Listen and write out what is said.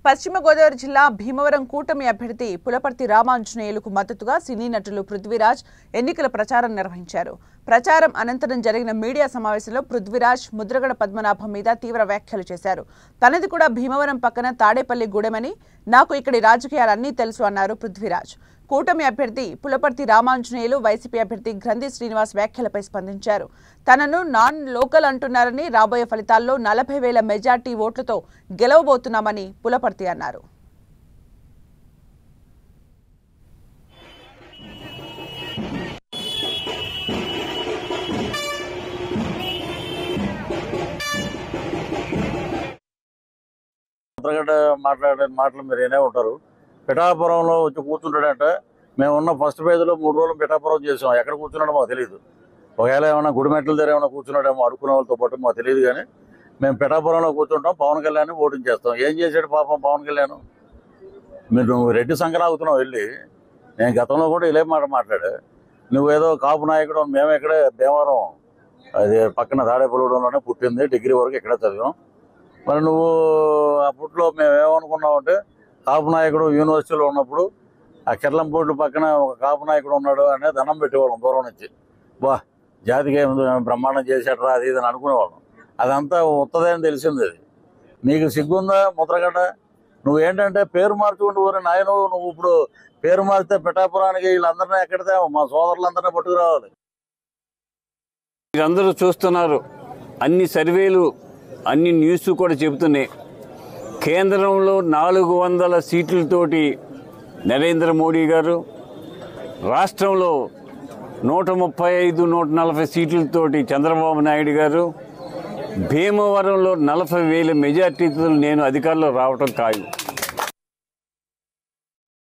పశ్చిమ గోదావరి జిల్లా భీమవరం కూటమి అభ్యర్థి పులపర్తి రామాంజనేయులకు మద్దతుగా సినీ నటులు పృథ్వీరాజ్ ఎన్నికల ప్రచారం నిర్వహించారు. ప్రచారం అనంతరం జరిగిన మీడియా సమావేశంలో పృథ్వీరాజ్ ముద్రగడ పద్మనాభం మీద తీవ్ర వ్యాఖ్యలు చేశారు. తనది కూడా భీమవరం పక్కన తాడేపల్లి గూడెమని, నాకు ఇక్కడి రాజకీయాలన్నీ తెలుసు అన్నారు పృథ్వీరాజ్. కూటమి అభ్యర్థి పులపర్తి రామాంజనేయులు వైసీపీ అభ్యర్థి గ్రంథి శ్రీనివాస్ వ్యాఖ్యలపై స్పందించారు. తనను నాన్ లోకల్ అంటున్నారని, రాబోయే ఫలితాల్లో 40,000 మెజార్టీ ఓట్లతో గెలవబోతున్నామని పులపర్తి అన్నారు. మాట్లాడే మాటలు మీరు ఏనే ఉంటారు. పిఠాపురంలో వచ్చి కూర్చుంటాడంటే మేము ఉన్న ఫస్ట్ పేజీలో 3 రోజులు పిఠాపురం చేసాం. ఎక్కడ కూర్చున్నాడో మాకు తెలియదు. ఒకవేళ ఏమైనా గుడిమెట్ల దగ్గర ఏమైనా కూర్చున్నాడేమో అడుక్కునే వాళ్ళతో పాటు మాకు తెలియదు. కానీ మేము పిఠాపురంలో కూర్చుంటాం, పవన్ కళ్యాణ్ ఓటింగ్ చేస్తాం. ఏం చేశాడు పాపం పవన్ కళ్యాణ్? మీరు రెడ్డి సంఘరాగుతున్నావు వెళ్ళి. నేను గతంలో కూడా ఇలే మాట మాట్లాడా. నువ్వేదో కాపు నాయకుడు, మేము ఇక్కడే భీమవరం అది పక్కన తాడేపల్లిలోనే పుట్టింది, డిగ్రీ వరకు ఇక్కడే చదివాం. మరి నువ్వు అప్పట్లో మేము ఏమనుకున్నామంటే కాపు నాయకుడు యూనివర్సిటీలో ఉన్నప్పుడు ఆ కిర్లంపూడి పక్కన ఒక కాపు నాయకుడు ఉన్నాడు అనే దండం పెట్టేవాళ్ళం దూరం నుంచి. బా జాతికి బ్రహ్మాండం చేసేట్రా అది ఇది అని అనుకునేవాళ్ళం. అదంతా ఉత్తదే అని తెలిసింది. అది నీకు సిగ్గుందా ముద్రగడ్డ? నువ్వేంటంటే పేరు మార్చుకుంటూ ఊరే నాయన. నువ్వు ఇప్పుడు పేరు మారితే పిఠాపురానికి వీళ్ళందరినీ ఎక్కడితే మా సోదరులందరినీ పట్టుకురావాలి. మీరందరూ చూస్తున్నారు, అన్ని సర్వేలు అన్ని న్యూస్ కూడా చెబుతున్నాయి. కేంద్రంలో 400 సీట్లతోటి నరేంద్ర మోడీ గారు, రాష్ట్రంలో 135, 140 సీట్లతోటి చంద్రబాబు నాయుడు గారు, భీమవరంలో 40,000 మెజార్టీతో నేను అధికారంలో రావటం ఖాయం.